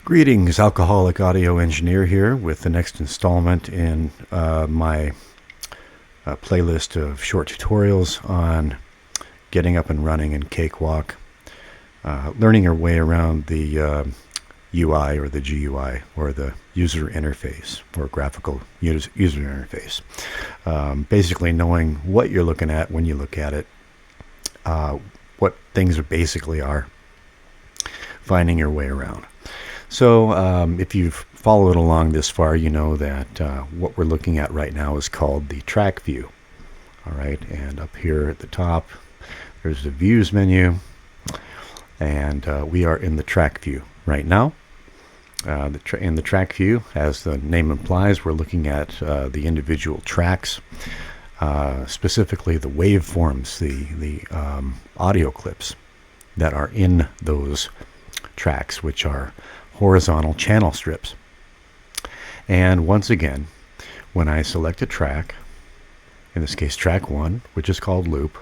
Greetings, alcoholic audio engineer here with the next installment in my playlist of short tutorials on getting up and running in Cakewalk, learning your way around the UI or the GUI or the user interface or graphical user interface. Basically knowing what you're looking at when you look at it, what things basically are, finding your way around. So if you've followed along this far, you know that what we're looking at right now is called the track view. All right, and up here at the top, there's the views menu, and we are in the track view right now. In the track view, as the name implies, we're looking at the individual tracks, specifically the waveforms, the audio clips that are in those tracks, which are horizontal channel strips. And once again, when I select a track, in this case track 1, which is called loop,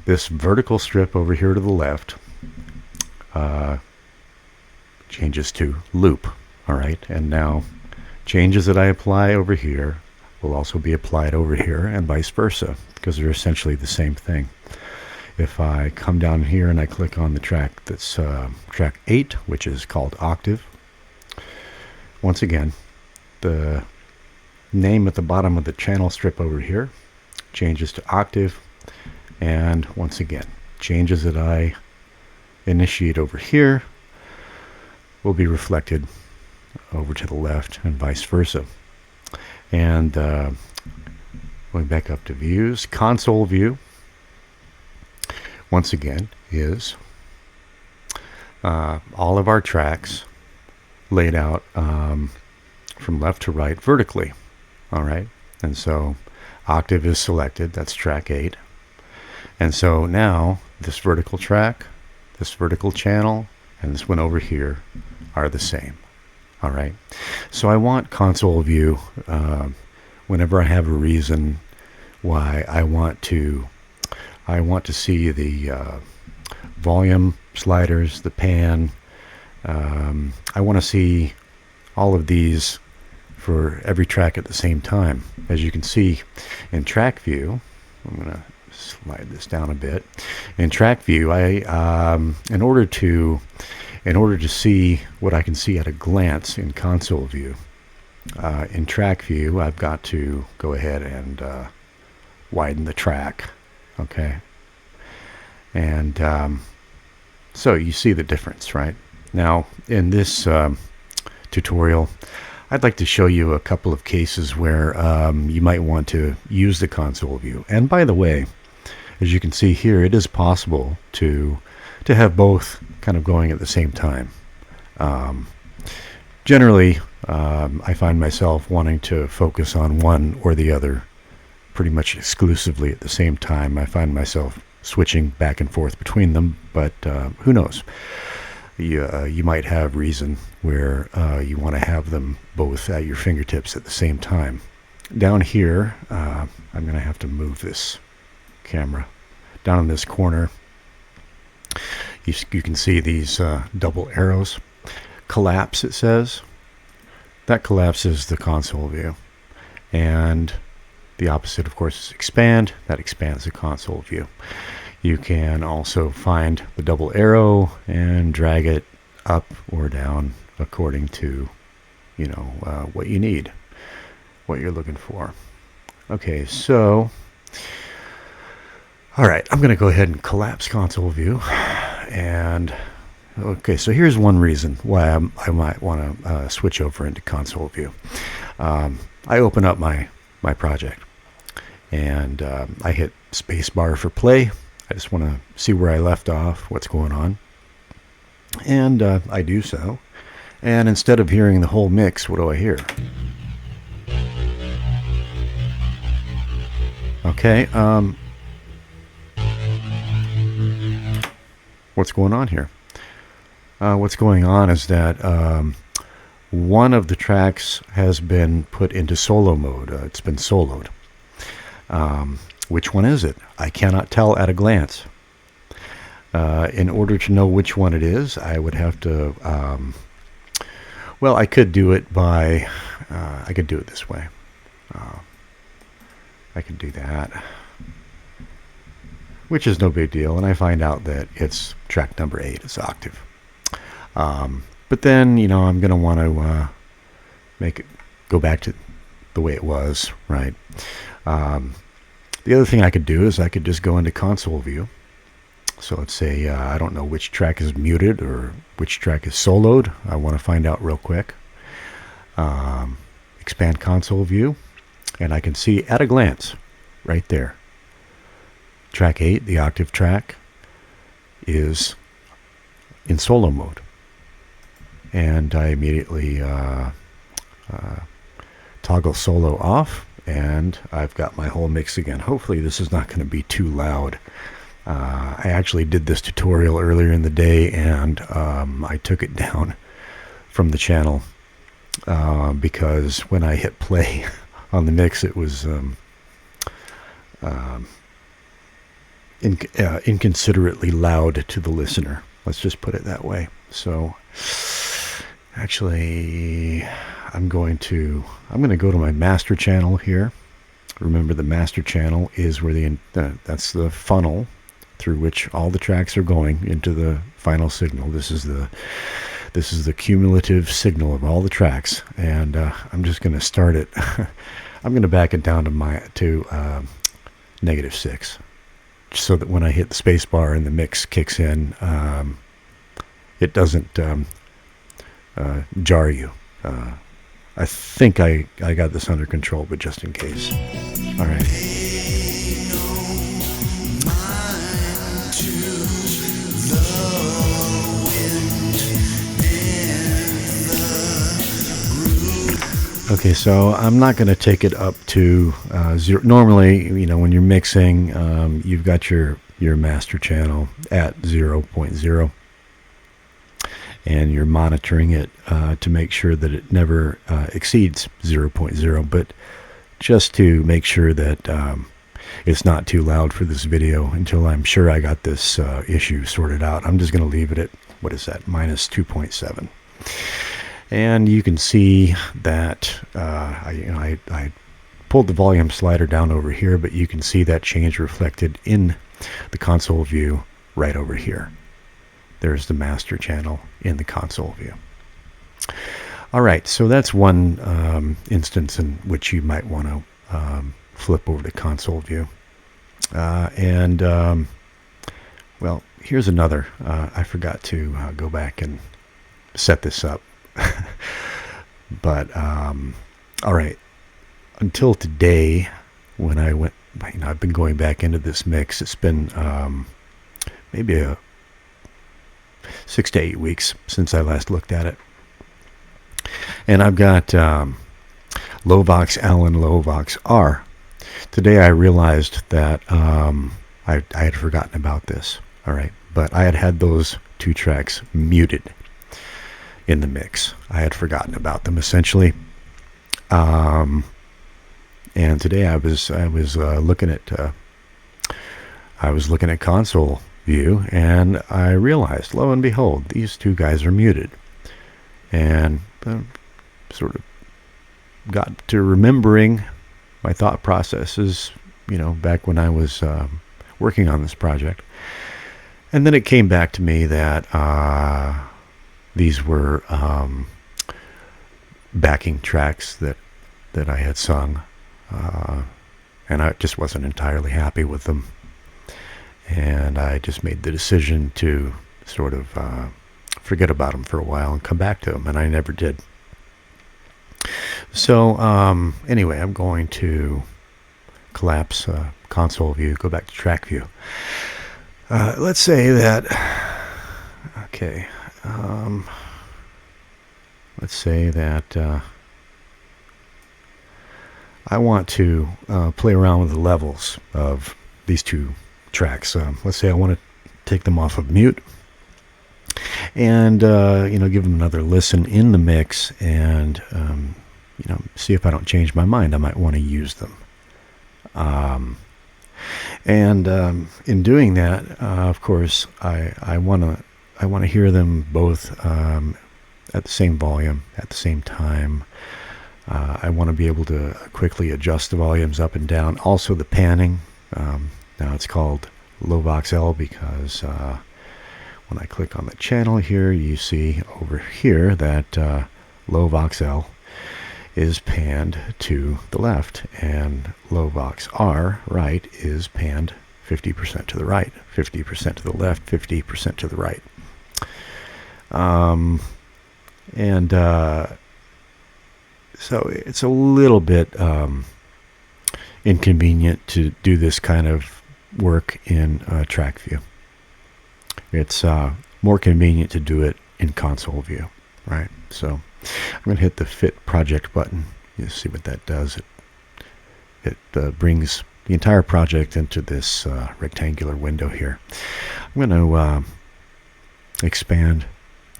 this vertical strip over here to the left changes to loop. All right, and now changes that I apply over here will also be applied over here, and vice versa, because they're essentially the same thing. If I come down here and I click on the track that's track 8, which is called octave, once again, the name at the bottom of the channel strip over here changes to octave, and once again, changes that I initiate over here will be reflected over to the left and vice versa. And going back up to views, console view, once again, is all of our tracks laid out from left to right vertically. All right, and so octave is selected, that's track 8. And so now this vertical track, this vertical channel, and this one over here are the same. All right, so I want console view whenever I have a reason why I want to see the volume sliders, the pan. I want to see all of these for every track at the same time. As you can see in track view, I'm going to slide this down a bit. In track view, in order to see what I can see at a glance in console view, in track view, I've got to go ahead and widen the track. Okay, and so you see the difference, right? Now, in this tutorial, I'd like to show you a couple of cases where you might want to use the console view. And by the way, as you can see here, it is possible to have both kind of going at the same time. Generally, I find myself wanting to focus on one or the other pretty much exclusively at the same time. I find myself switching back and forth between them, but who knows? You might have reason where you want to have them both at your fingertips at the same time. Down here, I'm going to have to move this camera. Down in this corner, you can see these double arrows. Collapse, it says. That collapses the console view. And the opposite, of course, is expand. That expands the console view. You can also find the double arrow and drag it up or down according to, what you need, what you're looking for. Okay, so, all right, I'm going to go ahead and collapse console view. And, okay, so here's one reason why I might want to switch over into console view. I open up my project. And I hit spacebar for play. I just want to see where I left off, what's going on. And I do so. And instead of hearing the whole mix, what do I hear? Okay. What's going on here? What's going on is that one of the tracks has been put into solo mode. It's been soloed. Which one is it? I cannot tell at a glance. In order to know which one it is, I would have to Well, I could do it by, I could do it this way. I could do that, which is no big deal. And I find out that it's track number 8, it's octave. But then, I'm going to want to make it go back to the way it was, right? The other thing I could do is I could just go into console view. So let's say I don't know which track is muted or which track is soloed. I want to find out real quick. Expand console view, and I can see at a glance right there. Track 8, the octave track, is in solo mode. And I immediately toggle solo off, and I've got my whole mix again. Hopefully this is not going to be too loud. I actually did this tutorial earlier in the day, and I took it down from the channel because when I hit play on the mix, it was inconsiderately loud to the listener. Let's just put it that way. So actually, I'm going to go to my master channel here. Remember, the master channel is where that's the funnel through which all the tracks are going into the final signal. This is the cumulative signal of all the tracks, and I'm just going to start it. I'm going to back it down to -6, so that when I hit the space bar and the mix kicks in, it doesn't jar you. I think I got this under control, but just in case. All right. Okay, so I'm not going to take it up to 0. Normally, when you're mixing, you've got your master channel at 0.0. And you're monitoring it to make sure that it never exceeds 0.0. But just to make sure that it's not too loud for this video until I'm sure I got this issue sorted out, I'm just going to leave it at, what is that, -2.7. And you can see that I pulled the volume slider down over here, but you can see that change reflected in the console view right over here. There's the master channel in the console view. All right, so that's one instance in which you might want to flip over to console view. Well, here's another. I forgot to go back and set this up. But, all right, until today, when I went, I've been going back into this mix. It's been maybe 6 to 8 weeks since I last looked at it. And I've got Lovox L and Lovox R. Today I realized that I had forgotten about this. All right, but I had those 2 tracks muted in the mix. I had forgotten about them essentially. And today I was looking at console view, and I realized, lo and behold, these 2 guys are muted. And sort of got to remembering my thought processes, back when I was working on this project. And then it came back to me that these were backing tracks that I had sung, and I just wasn't entirely happy with them. And I just made the decision to sort of forget about them for a while and come back to them, and I never did. So anyway, I'm going to collapse console view, go back to track view. Let's say that, okay, let's say that I want to play around with the levels of these 2 tracks. Let's say I want to take them off of mute and give them another listen in the mix, and see if I don't change my mind. I might want to use them. In doing that, of course, I want to hear them both at the same volume at the same time. I want to be able to quickly adjust the volumes up and down. Also the panning. Now it's called low voxel because when I click on the channel here, you see over here that low voxel is panned to the left, and low vox R right is panned 50% to the right, 50% to the left, 50% to the right. So it's a little bit inconvenient to do this kind of work in track view. It's more convenient to do it in console view, right? So I'm going to hit the Fit Project button. You see what that does. It brings the entire project into this rectangular window here. I'm going to expand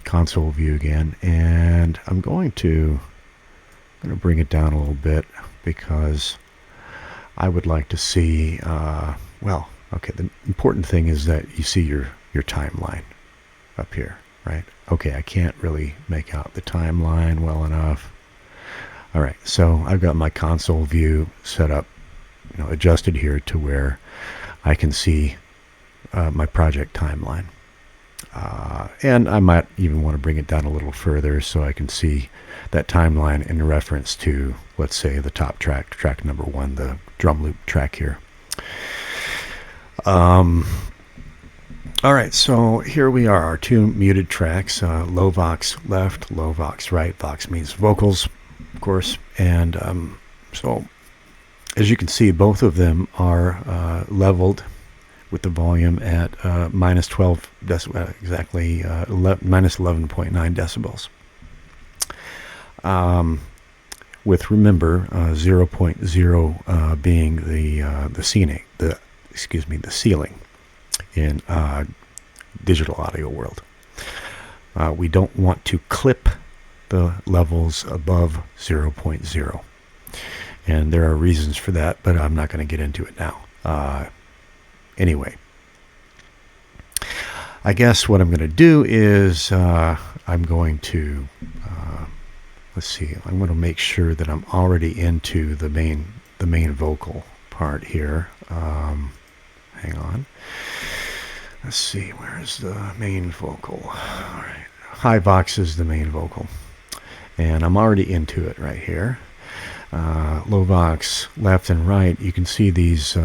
console view again, and I'm going to bring it down a little bit because I would like to see, well, okay, the important thing is that you see your timeline up here, right? Okay, I can't really make out the timeline well enough. All right, so I've got my console view set up, adjusted here to where I can see my project timeline. And I might even want to bring it down a little further so I can see that timeline in reference to, let's say, the top track number 1, the drum loop track here. All right, so here we are, our 2 muted tracks, low vox left, low vox right. Vox means vocals, of course, and so as you can see, both of them are leveled with the volume at minus 12 decibels, exactly minus 11.9 decibels. With, remember, 0.0 being the ceiling in digital audio world. We don't want to clip the levels above 0.0, and there are reasons for that, but I'm not going to get into it now. Anyway, I guess what I'm going to do is I'm going to let's see, I'm going to make sure that I'm already into the main vocal part here. Hang on. Let's see, where is the main vocal? All right, high vox is the main vocal, and I'm already into it right here. Low vox left and right, you can see these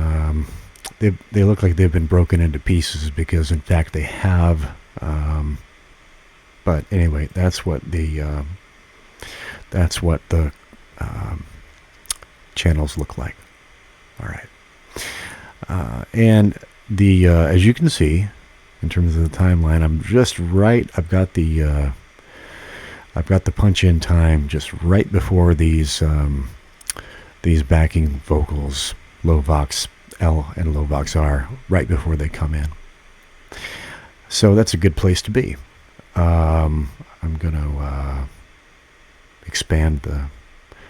they look like they've been broken into pieces because in fact they have, but anyway, that's what the channels look like. All right, and the as you can see, in terms of the timeline, I'm just right. I've got the punch in time just right before these backing vocals, low vox L and low vox R, right before they come in. So that's a good place to be. I'm going to expand the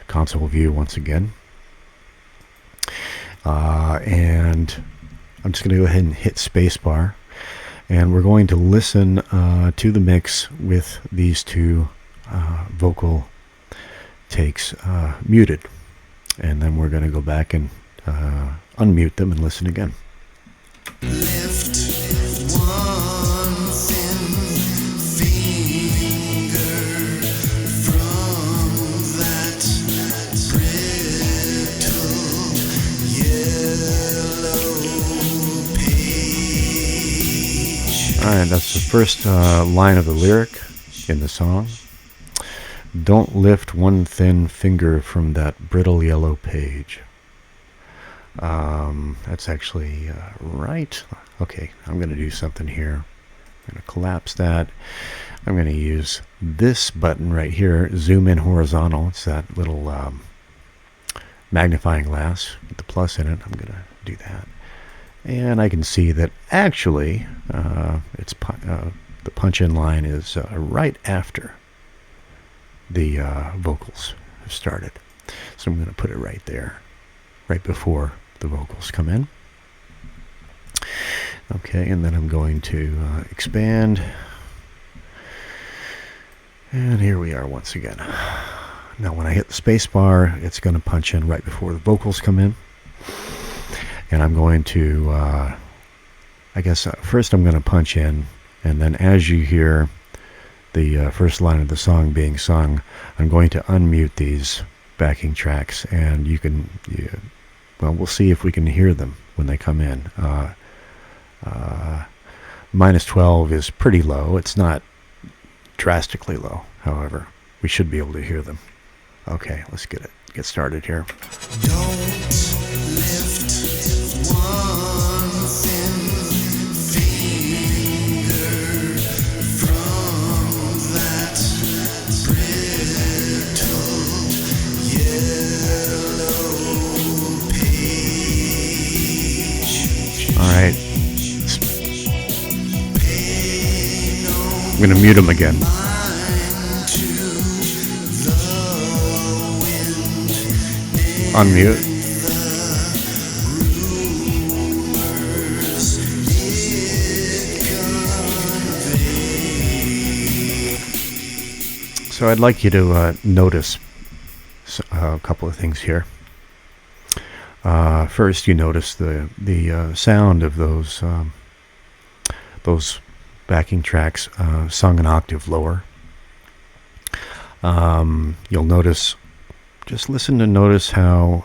console view once again. And I'm just going to go ahead and hit spacebar. And we're going to listen to the mix with these 2 vocal takes muted. And then we're going to go back and unmute them and listen again. Lift one thin finger from that brittle yellow page. All right, that's the first line of the lyric in the song. Don't lift one thin finger from that brittle yellow page. That's actually right. Okay, I'm going to do something here. I'm going to collapse that. I'm going to use this button right here, zoom in horizontal. It's that little magnifying glass with the plus in it. I'm going to do that. And I can see that actually it's the punch-in line is right after the vocals have started. So I'm going to put it right there, right before the vocals come in. Okay, and then I'm going to expand And here we are once again. Now when I hit the space bar, it's going to punch in right before the vocals come in. And I'm going to, first I'm going to punch in, and then as you hear the first line of the song being sung, I'm going to unmute these backing tracks, and we'll see if we can hear them when they come in. Minus 12 is pretty low. It's not drastically low, however. We should be able to hear them. Okay, let's get started here. Don't lift one thin finger from that brittle yellow page. All right. I'm going to mute them again. Unmute. So I'd like you to notice a couple of things here. First, you notice the sound of those backing tracks sung an octave lower. You'll notice. Just listen to notice how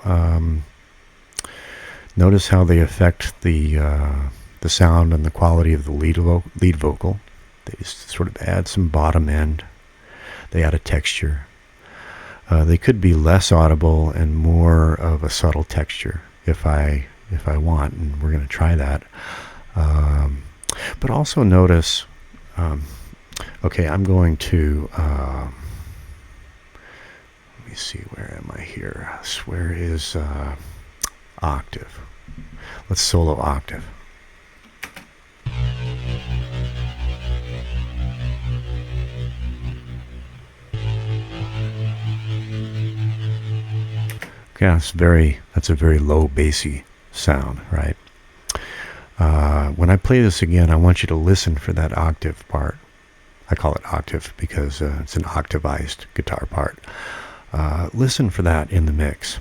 they affect the sound and the quality of the lead vocal. They just sort of add some bottom end. They add a texture. They could be less audible and more of a subtle texture if I want, and we're going to try that. But also notice. Okay, I'm going to. Let me see, where am I here? Where is octave? Let's solo octave. Okay, that's a very low bassy sound, right? When I play this again, I want you to listen for that octave part. I call it octave because it's an octavized guitar part. Listen for that in the mix,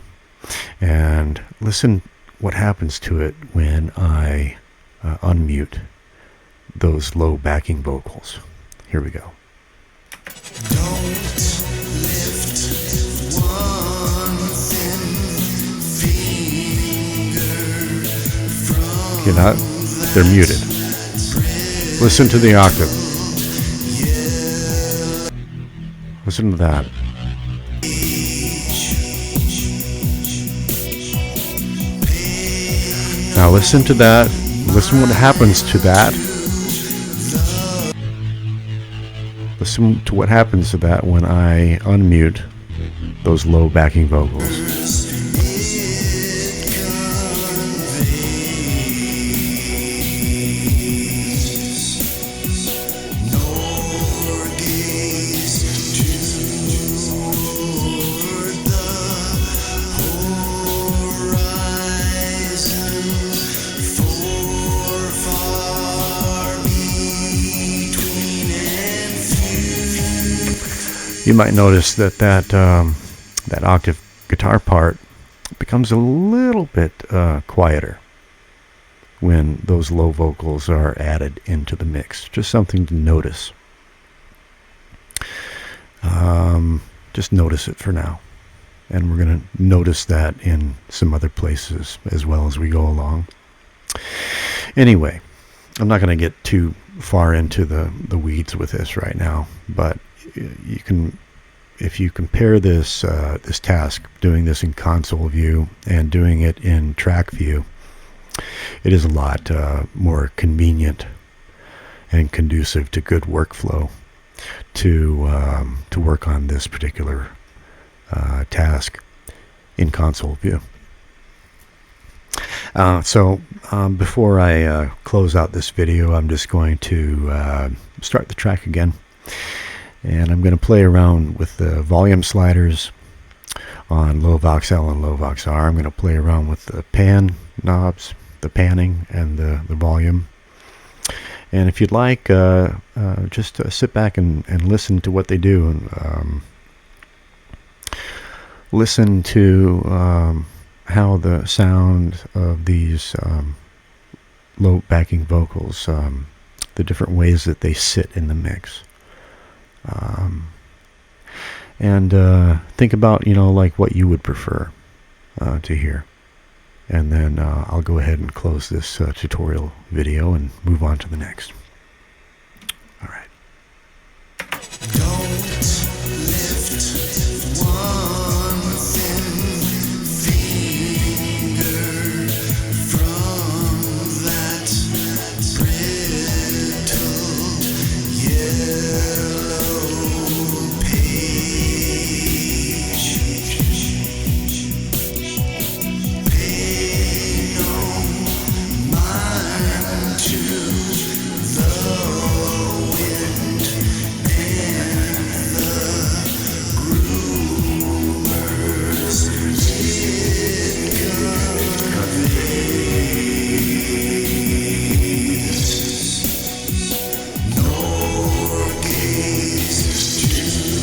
and listen what happens to it when I unmute those low backing vocals. Here we go. Don't lift one thin finger from Okay, now they're muted. Listen to the octave. Listen to that. Now listen to that. Listen what happens to that. Listen to what happens to that when I unmute those low backing vocals. You might notice that octave guitar part becomes a little bit quieter when those low vocals are added into the mix. Just something to notice. Just notice it for now. And we're going to notice that in some other places as well as we go along. Anyway, I'm not going to get too far into the weeds with this right now, but you can, if you compare this task, doing this in console view and doing it in track view, it is a lot more convenient and conducive to good workflow to work on this particular task in console view. So before I close out this video, I'm just going to start the track again. And I'm going to play around with the volume sliders on low Vox L and low Vox R. I'm going to play around with the pan knobs, the panning, and the volume. And if you'd like, just sit back and listen to what they do, and listen to how the sound of these low backing vocals, the different ways that they sit in the mix. And think about, like what you would prefer to hear. And then I'll go ahead and close this tutorial video and move on to the next. All right. Don't lift one thin finger from that brittle yellow page. Pay no mind to the wind and the rumors it conveys, nor gaze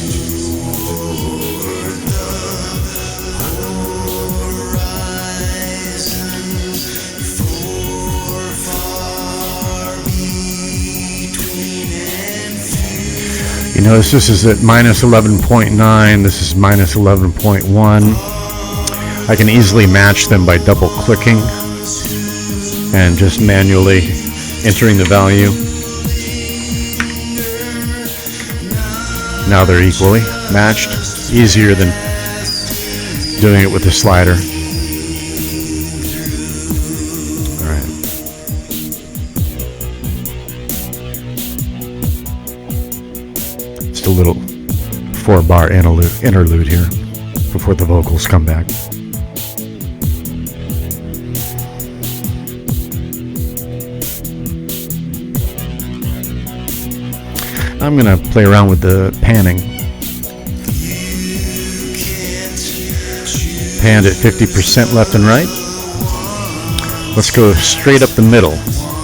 toward the horizon, for far between and few. You notice this is at minus 11.9. This is minus 11.1. I can easily match them by double clicking and just manually entering the value. Now they're equally matched. Easier than doing it with the slider. All right. Just a little 4-bar interlude here before the vocals come back. I'm going to play around with the panning. Panned at 50% left and right. Let's go straight up the middle.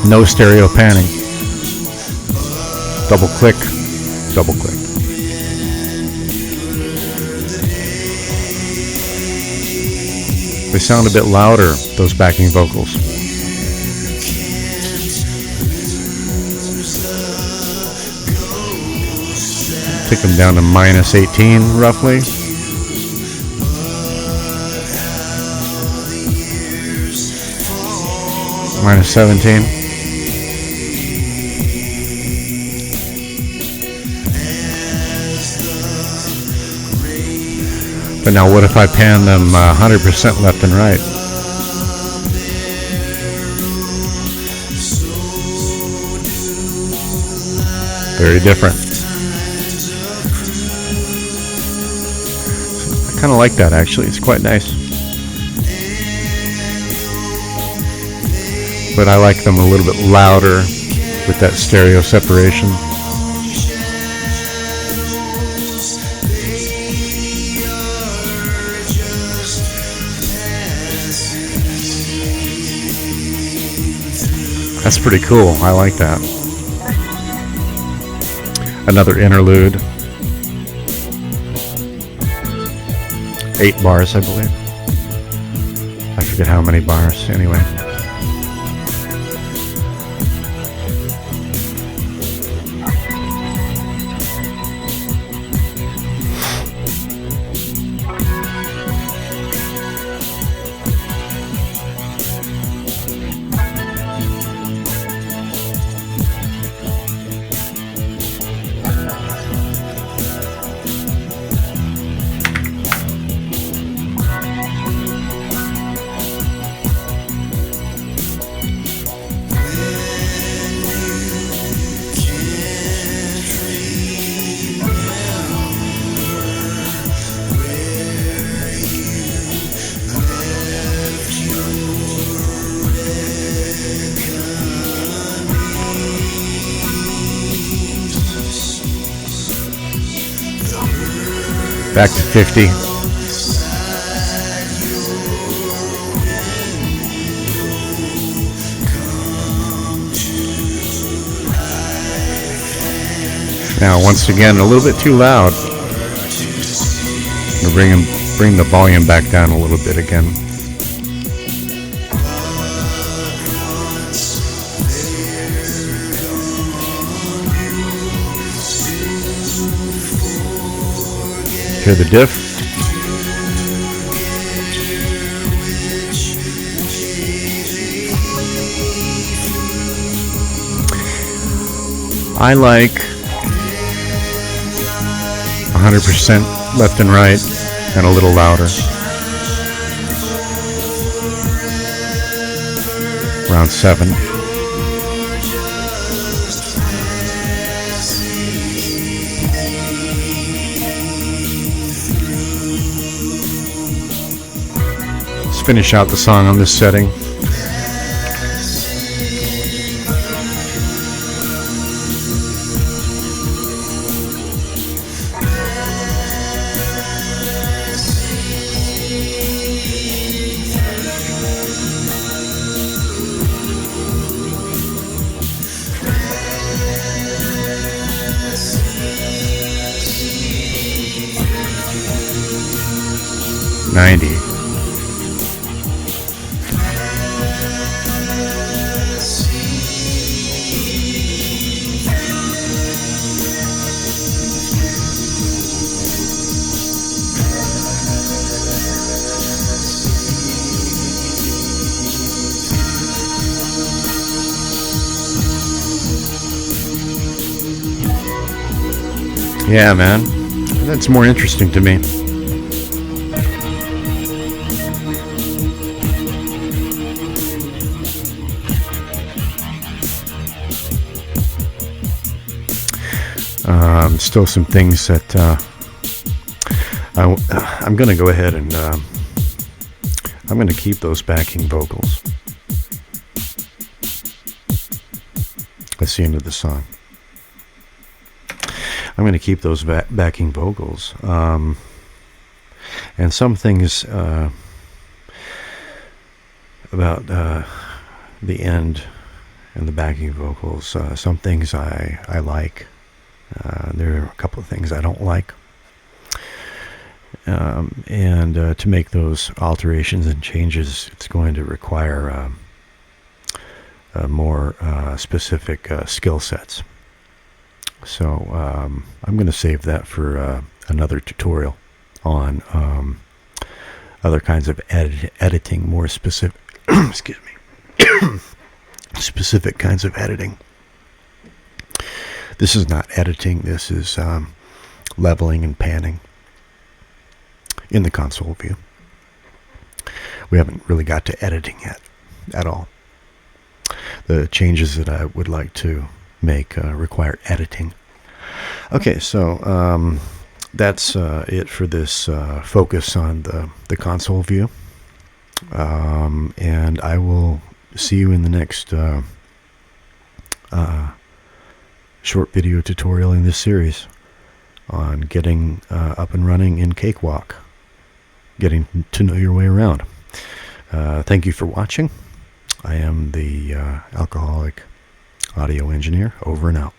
No stereo panning. Double click, double click. They sound a bit louder, those backing vocals. Take them down to minus 18 roughly. Minus 17. But now what if I pan them 100% left and right? Very different. I kind of like that actually. It's quite nice. But I like them a little bit louder with that stereo separation. That's pretty cool. I like that. Another interlude. 8 bars, I believe. I forget how many bars. Anyway. Back to 50. Now, once again, a little bit too loud. I'm going to bring the volume back down a little bit again. Hear the diff? I like 100% left and right and a little louder. Around 7. Let's finish out the song on this setting. Yeah, man. That's more interesting to me. Still some things that I'm going to go ahead and I'm going to keep those backing vocals. That's the end of the song. I'm going to keep those backing vocals. And some things about the end and the backing vocals, some things I like. There are a couple of things I don't like. And to make those alterations and changes, it's going to require more specific skill sets. So I'm going to save that for another tutorial on other kinds of editing, more specific, excuse me, specific kinds of editing. This is not editing, this is leveling and panning in the console view. We haven't really got to editing yet at all. The changes that I would like to make require editing. Okay, so that's it for this focus on the console view. And I will see you in the next short video tutorial in this series on getting up and running in Cakewalk, getting to know your way around. Thank you for watching. I am the Alcoholic Audio Engineer, over and out.